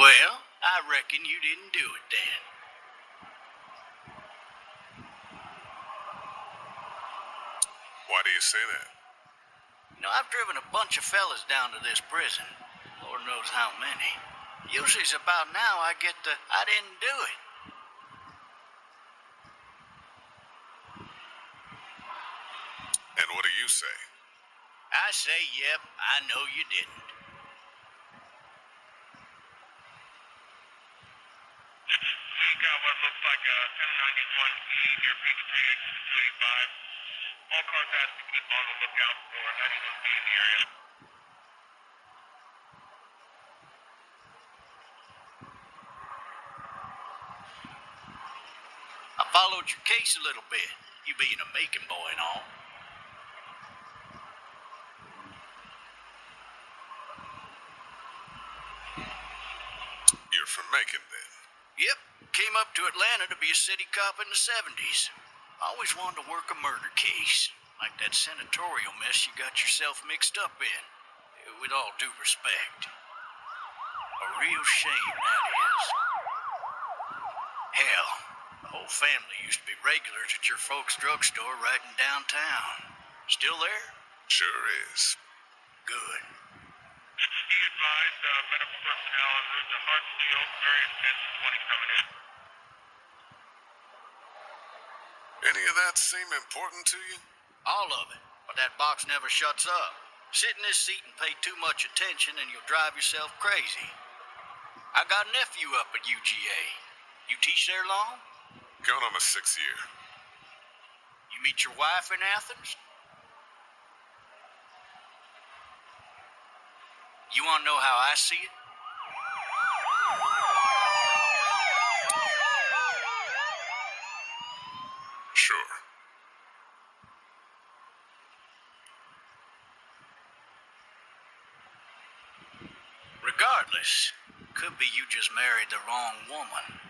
Well, I reckon you didn't do it then. Why do you say that? I've driven a bunch of fellas down to this prison. Lord knows how many. Usually it's about now I get the, I didn't do it. And what do you say? I say, yep, I know you didn't. Got what looks like a 1091E near Peachtree, exit 285. All cars asked to keep on the lookout for 91B in the area. I followed your case a little bit, you being a Macon boy and all. You're from Macon, then? Yep, came up to Atlanta to be a city cop in the 70s. Always wanted to work a murder case, like that senatorial mess you got yourself mixed up in. With all due respect. A real shame, that is. Hell, the whole family used to be regulars at your folks' drugstore right in downtown. Still there? Sure is. Good. Be advised, medical personnel en route to Hartsfield, various 10-20 coming in. Any of that seem important to you? All of it. But that box never shuts up. Sit in this seat and pay too much attention and you'll drive yourself crazy. I got a nephew up at UGA. You teach there long? Going on my 6th year. You meet your wife in Athens? You want to know how I see it? Sure. Regardless, could be you just married the wrong woman.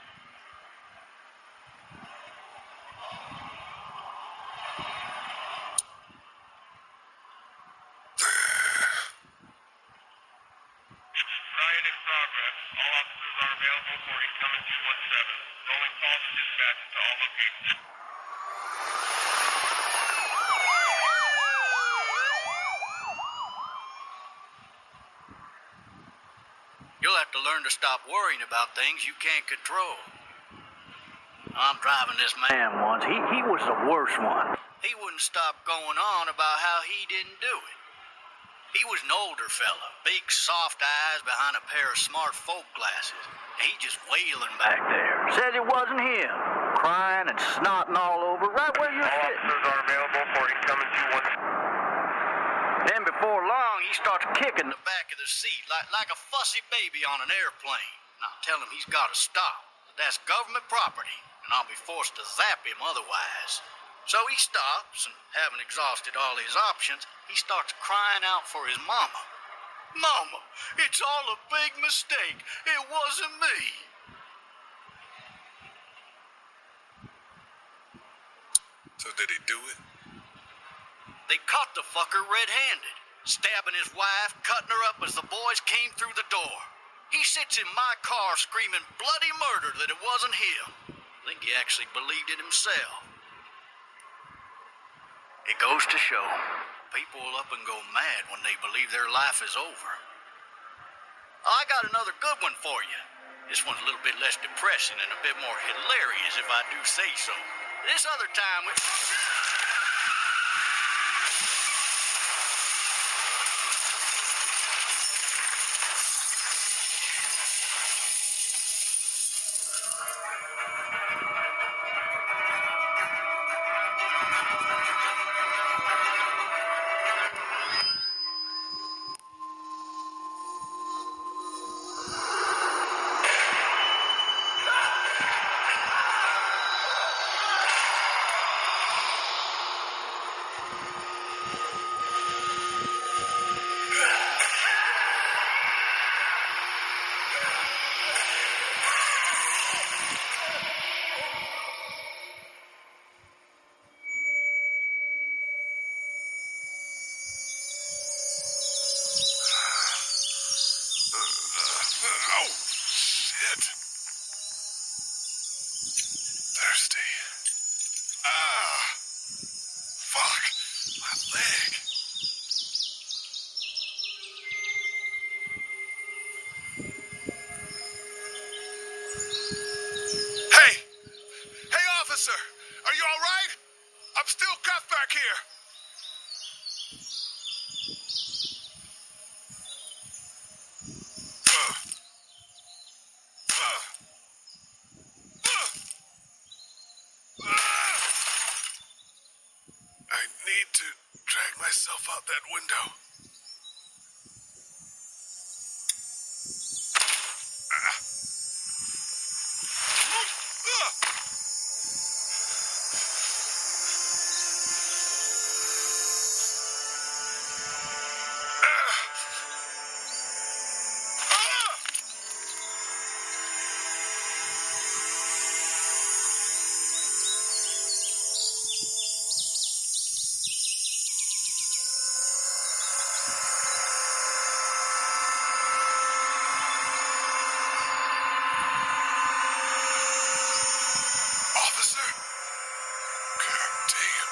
Riot in progress. All officers are available for incoming 217. Rolling calls and dispatches to all locations. You'll have to learn to stop worrying about things you can't control. I'm driving this man once. He was the worst one. He wouldn't stop going on about how he didn't do it. He was an older fella, big soft eyes behind a pair of smart folk glasses. He just wailing back there. Says it wasn't him. Crying and snotting all over right where you're All sitting. officers are available for incoming 217. Then before long, he starts kicking the back of the seat like a fussy baby on an airplane. And I tell him he's got to stop. That's government property, and I'll be forced to zap him otherwise. So he stops, and having exhausted all his options, he starts crying out for his mama. Mama, it's all a big mistake. It wasn't me. So did he do it? They caught the fucker red-handed, stabbing his wife, cutting her up as the boys came through the door. He sits in my car screaming bloody murder that it wasn't him. I think he actually believed it himself. It goes to show, people will up and go mad when they believe their life is over. I got another good one for you. This one's a little bit less depressing and a bit more hilarious if I do say so. This other time we... Hey! Hey, officer! Are you all right? I'm still cuffed back here. I need to drag myself out that window. Officer? God damn.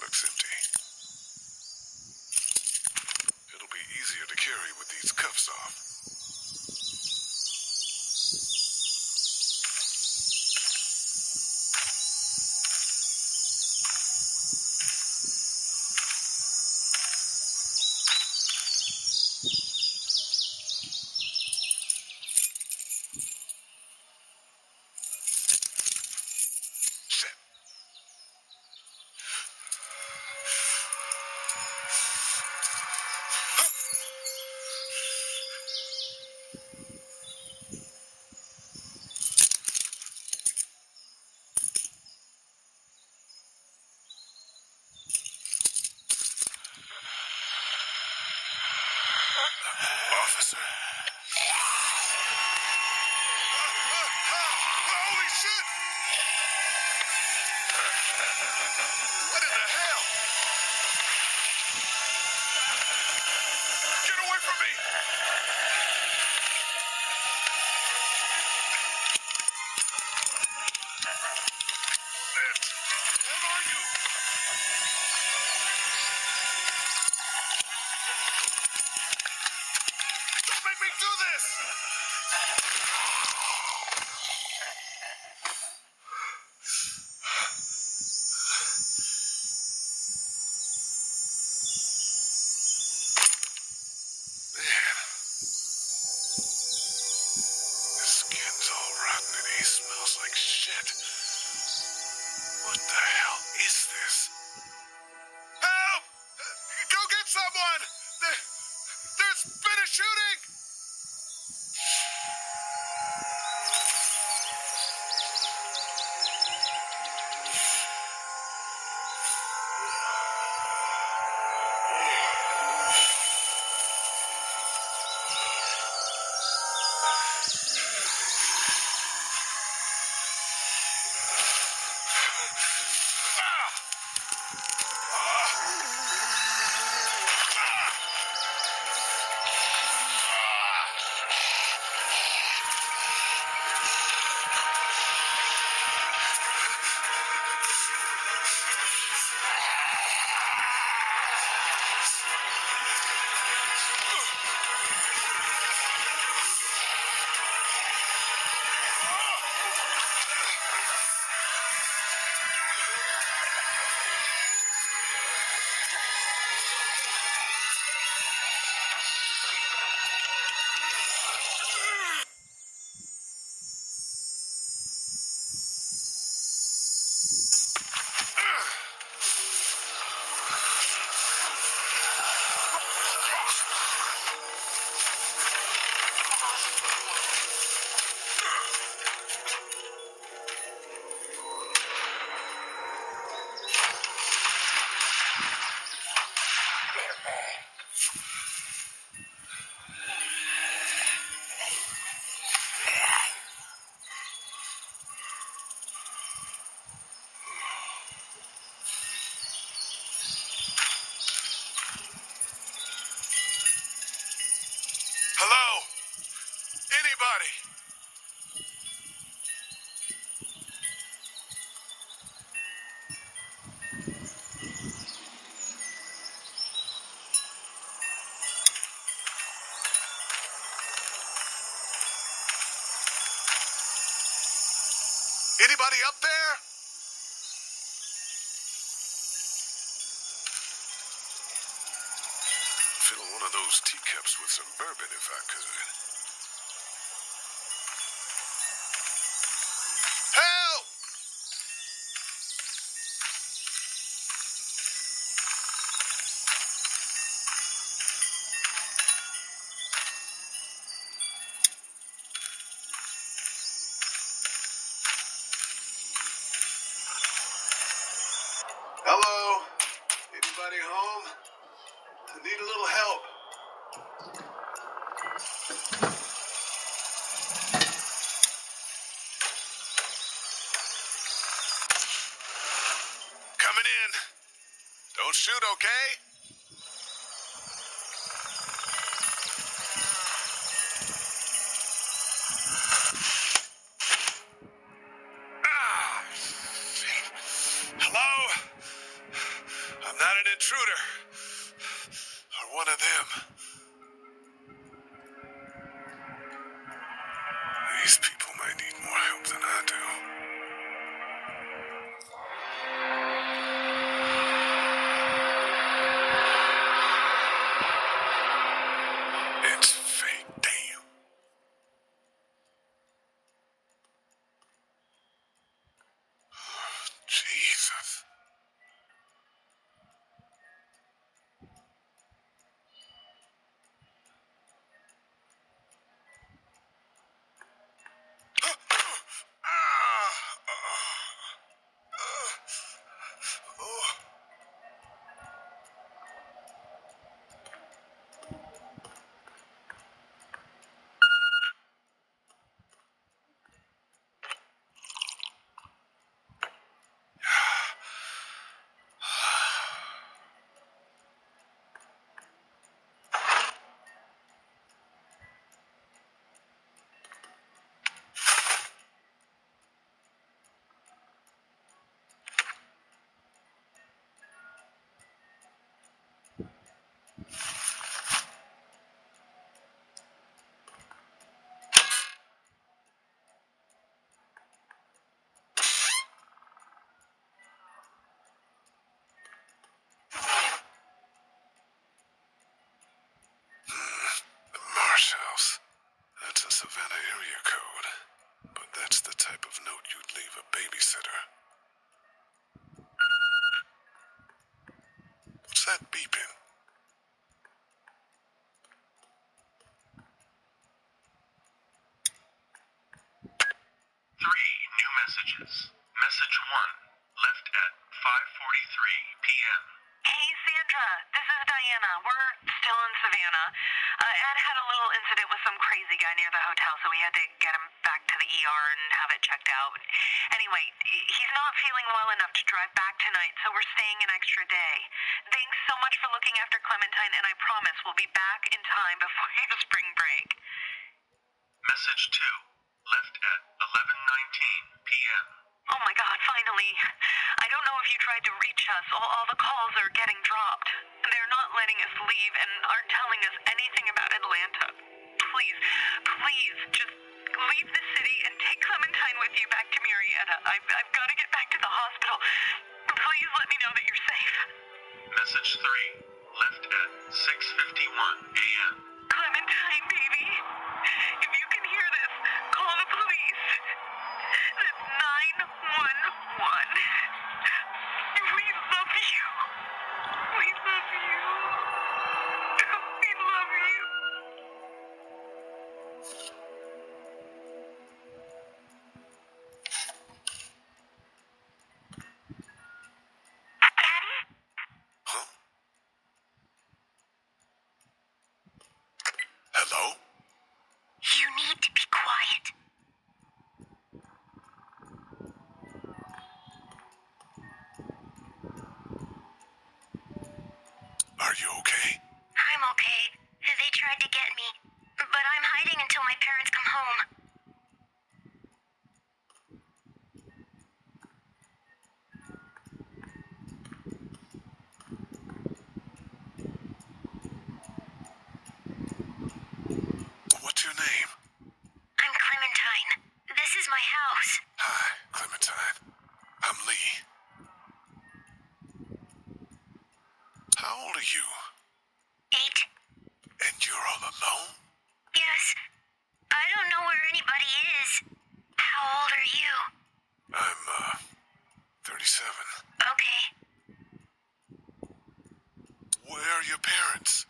Looks empty. It'll be easier to carry with these cuffs off. Shit. Officer? Holy shit! What in the hell? Get away from me! Where are you? Don't make me do this! Man, his skin's all rotten and he smells like shit. What the hell is this? Help! Go get someone! There's been a shooting! one of those teacups with some bourbon if I could. Help! Hello? Anybody home? I need a little help. Coming in. Don't shoot, okay? Ah, shit. Hello? I'm not an intruder. Or one of them. These people might need more help than I do. It's fake, damn. Jesus. Marsh House. That's a Savannah area code. But that's the type of note you'd leave a babysitter. What's that beeping? 3 new messages. Message 1, left at 5:43 p.m. Hey, Sandra, this is Diana. We're still in Savannah. Ed had a little incident with some crazy guy near the hotel, so we had to get him back to the ER and have it checked out. Anyway, he's not feeling well enough to drive back tonight, so we're staying an extra day. Thanks so much for looking after Clementine, and I promise we'll be back in time before your spring break. Message 2, left at 11:19 p.m. Oh my God, finally. I don't know if you tried to reach us. All the calls are getting dropped. They're not letting us leave and aren't telling us anything about Atlanta. Please, just leave the city and take Clementine with you back to Marietta. I've got to get back to the hospital. Please let me know that you're safe. Message 3, left at 6:51 a.m. Clementine, baby. If you can hear this, call the police. That's 911. We love you. We love you. We love you. Daddy? Huh? Hello? You need to be quiet. Are you okay? I'm okay. They tried to get me, but I'm hiding until my parents come home. What's your name? I'm Clementine. This is my house. Hi, Clementine. I'm Lee. How old are you? 8. 7. Okay. Where are your parents?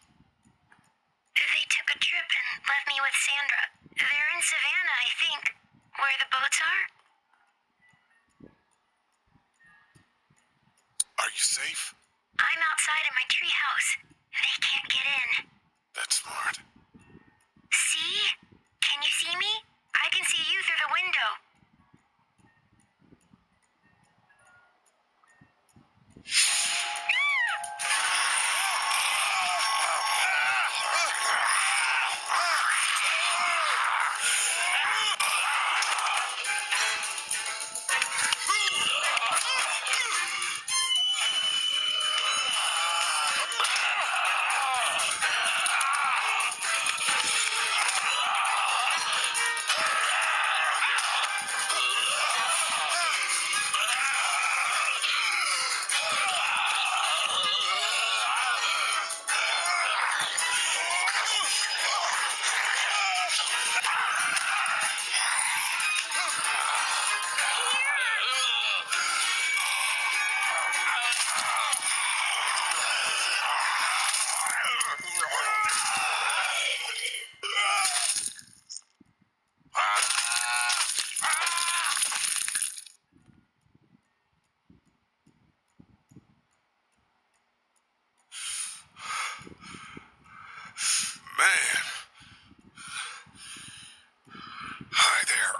They took a trip and left me with Sandra. They're in Savannah, I think. Where the boats are? Are you safe? I'm outside in my treehouse. They can't get in. That's smart. See? Can you see me? I can see you through the window. Man. Hi there.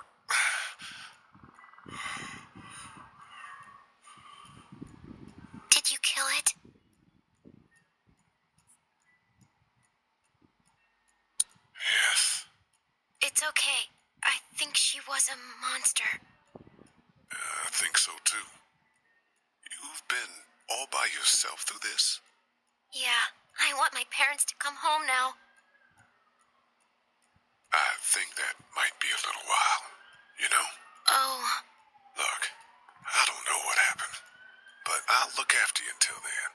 Did you kill it? Yes. It's okay. I think she was a monster. I think so too. You've been all by yourself through this? Yeah, I want my parents to come home now. I think that might be a little while, you know? Oh, Look, I don't know what happened, but I'll look after you until then.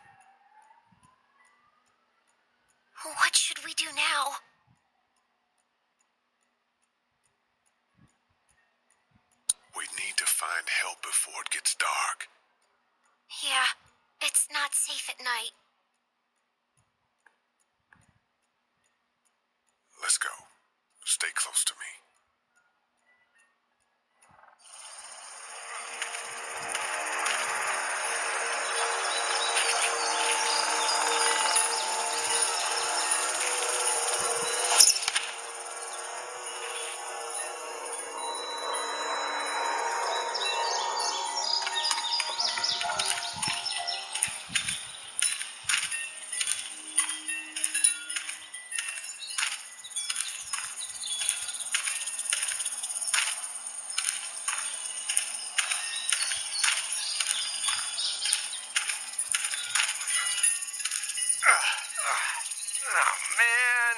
what should we do now? We need to find help before it gets dark. Yeah, it's not safe at night. Let's go. Stay close to me. Oh, man.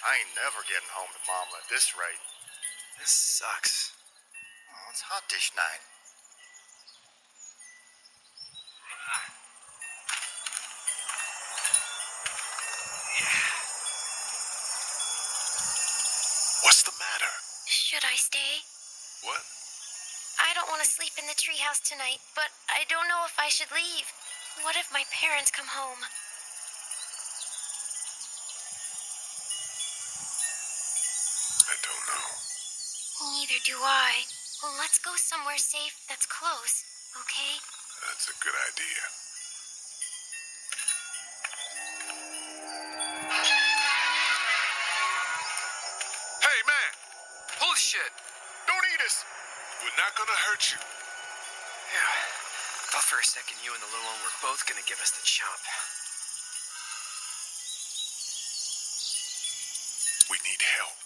I ain't never getting home to Mama at this rate. This sucks. Oh, it's hot dish night. What's the matter? Should I stay? What? I don't want to sleep in the treehouse tonight, but I don't know if I should leave. What if my parents come home? I don't know. Neither do I. Well, let's go somewhere safe that's close, okay? That's a good idea. Hey, man! Holy shit. Don't eat us! We're not gonna hurt you. Yeah. Thought for a second you and the little one were both gonna give us the chomp. We need help.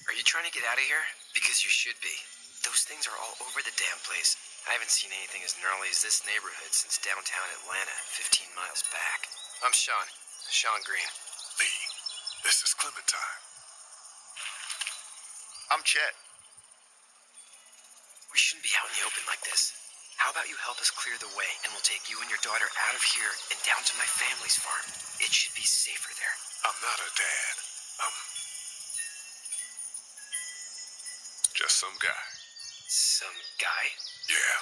Are you trying to get out of here? Because you should be. Those things are all over the damn place. I haven't seen anything as gnarly as this neighborhood since downtown Atlanta, 15 miles back. I'm Sean. Sean Green. Lee, this is Clementine. I'm Chet. We shouldn't be out in the open like this. How about you help us clear the way, and we'll take you and your daughter out of here and down to my family's farm. It should be safer there. I'm not a dad. I'm just some guy. Some guy? Yeah.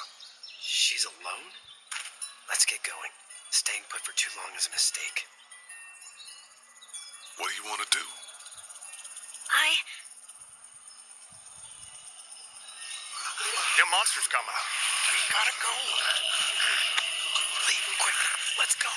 She's alone? Let's get going. Staying put for too long is a mistake. What do you want to do? Your monster's coming. We gotta go. Leave quick. Let's go.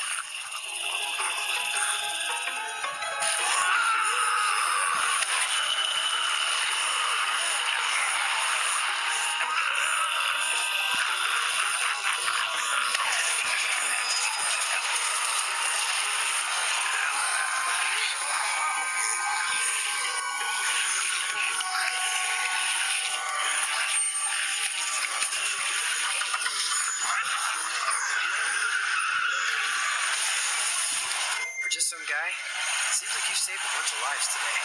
For just some guy, it seems like you saved a bunch of lives today.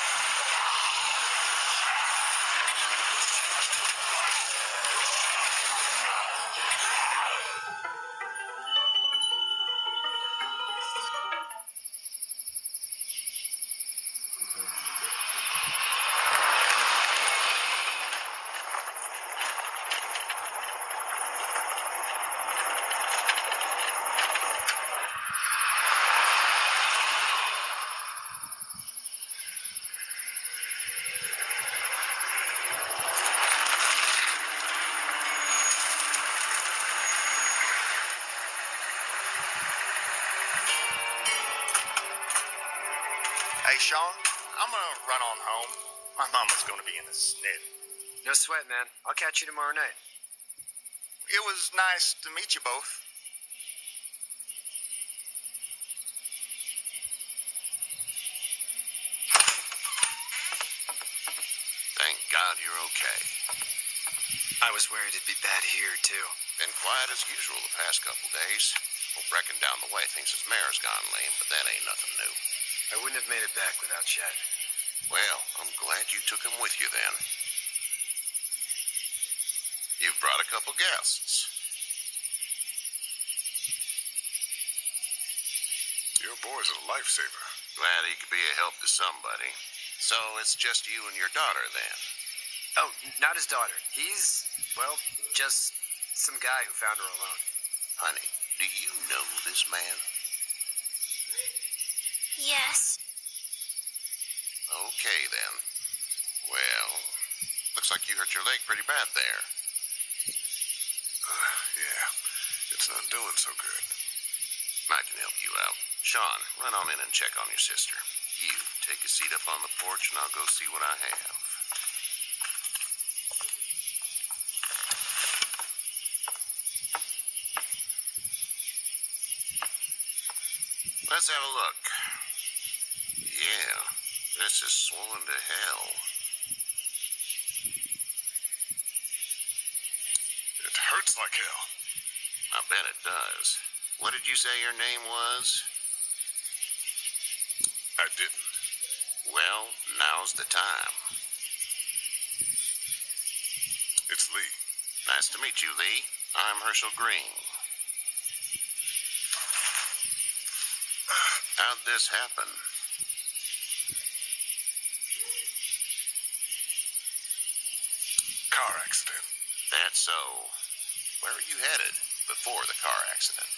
Hey, Sean, I'm gonna run on home. My mama's gonna be in a snit. No sweat, man. I'll catch you tomorrow night. It was nice to meet you both. Thank God you're okay. I was worried it'd be bad here, too. Been quiet as usual the past couple days. Well, Brecken down the way thinks his mare's gone lame, but that ain't nothing new. I wouldn't have made it back without Chet. Well, I'm glad you took him with you then. You've brought a couple guests. Your boy's a lifesaver. Glad he could be a help to somebody. So it's just you and your daughter then? Oh, not his daughter. He's, well, just some guy who found her alone. Honey, do you know this man? Yes. Okay then. Well, looks like you hurt your leg pretty bad there. Yeah, it's not doing so good. I can help you out. Sean, run on in and check on your sister. You take a seat up on the porch and I'll go see what I have. Let's have a look. Yeah, this is swollen to hell. It hurts like hell. I bet it does. What did you say your name was? I didn't. Well, now's the time. It's Lee. Nice to meet you, Lee. I'm Herschel Green. How'd this happen? Car accident. That's so. Where were you headed before the car accident?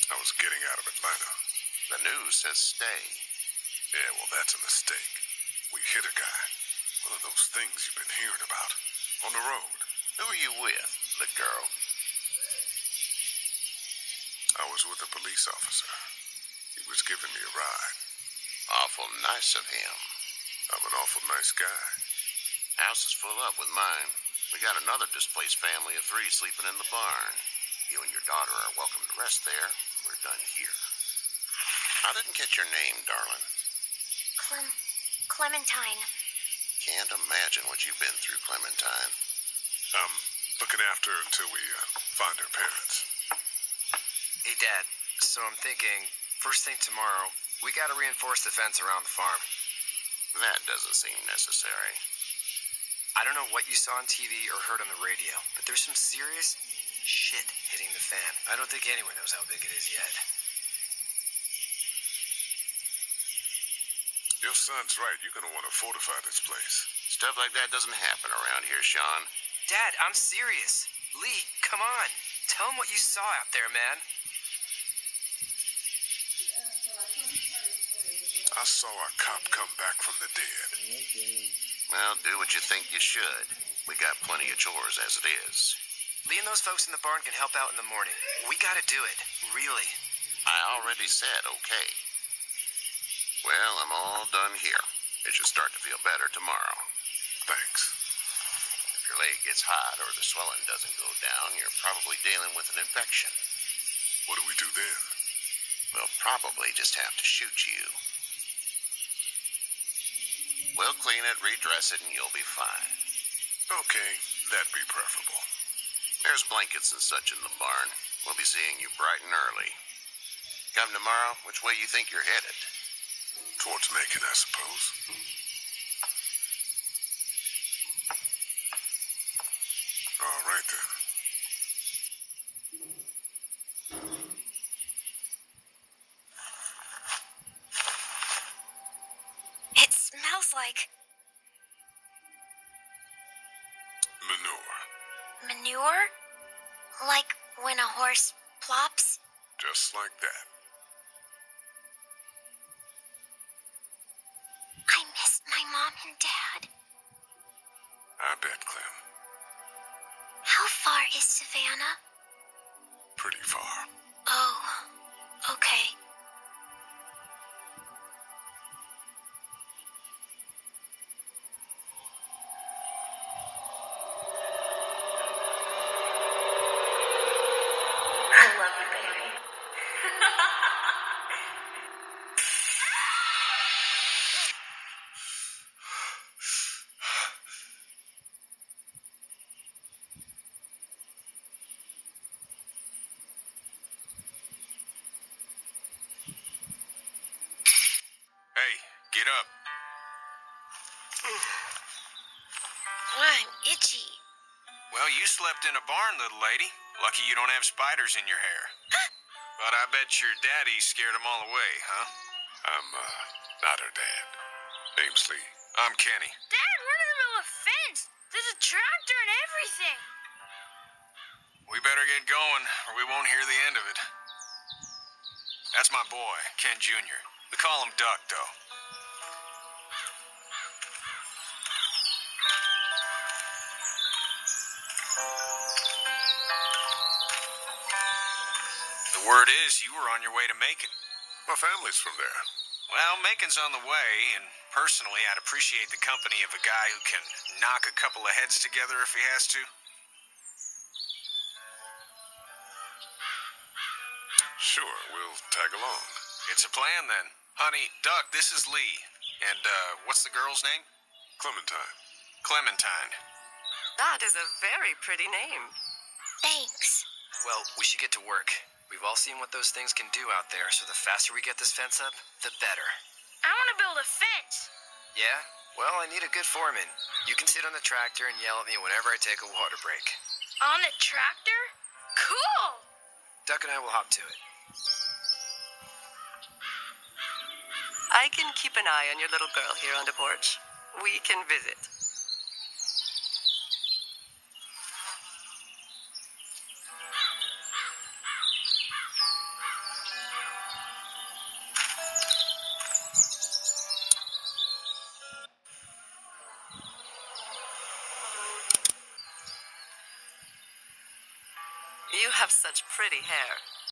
I was getting out of Atlanta. The news says stay. Yeah, well, that's a mistake. We hit a guy. One of those things you've been hearing about. On the road. Who are you with? The girl? I was with a police officer. He was giving me a ride. Awful nice of him. I'm an awful nice guy. House is full up with mine. We got another displaced family of 3 sleeping in the barn. You and your daughter are welcome to rest there. We're done here. I didn't catch your name, darling. Clementine. Can't imagine what you've been through, Clementine. I'm looking after her until we find her parents. Hey, Dad. So I'm thinking, first thing tomorrow, we gotta reinforce the fence around the farm. That doesn't seem necessary. I don't know what you saw on TV or heard on the radio, but there's some serious shit hitting the fan. I don't think anyone knows how big it is yet. Your son's right. You're gonna want to fortify this place. Stuff like that doesn't happen around here, Sean. Dad, I'm serious. Lee, come on. Tell him what you saw out there, man. I saw a cop come back from the dead. Well, do what you think you should. We got plenty of chores as it is. Lee and those folks in the barn can help out in the morning. We gotta do it. Really. I already said okay. Well, I'm all done here. It should start to feel better tomorrow. Thanks. If your leg gets hot or the swelling doesn't go down, you're probably dealing with an infection. What do we do then? We'll probably just have to shoot you. We'll clean it, redress it, and you'll be fine. Okay, that'd be preferable. There's blankets and such in the barn. We'll be seeing you bright and early. Come tomorrow, which way you think you're headed? Towards Macon, I suppose. All right, then. It smells like Manure. manure? Like when a horse plops? Just like that. I miss my mom and dad. I bet, Clem. How far is Savannah? Pretty far. Oh, okay. I love you, baby. Hey, get up. I'm itchy. Well, you slept in a barn, little lady. Lucky you don't have spiders in your hair. But I bet your daddy scared them all away, huh? I'm, not her dad. Name's Lee. I'm Kenny. Dad, we're in the middle of a fence. There's a tractor and everything. We better get going, or we won't hear the end of it. That's my boy, Ken Jr. We call him Duck, though. The word is you were on your way to Macon. My family's from there. Well, Macon's on the way, and personally, I'd appreciate the company of a guy who can knock a couple of heads together if he has to. Sure, we'll tag along. It's a plan, then. Honey, Duck, this is Lee. And, what's the girl's name? Clementine. Clementine. That is a very pretty name. Thanks. Well, we should get to work. We've all seen what those things can do out there, so the faster we get this fence up, the better. I want to build a fence. Yeah? Well, I need a good foreman. You can sit on the tractor and yell at me whenever I take a water break. On the tractor? Cool! Duck and I will hop to it. I can keep an eye on your little girl here on the porch. We can visit. You have such pretty hair.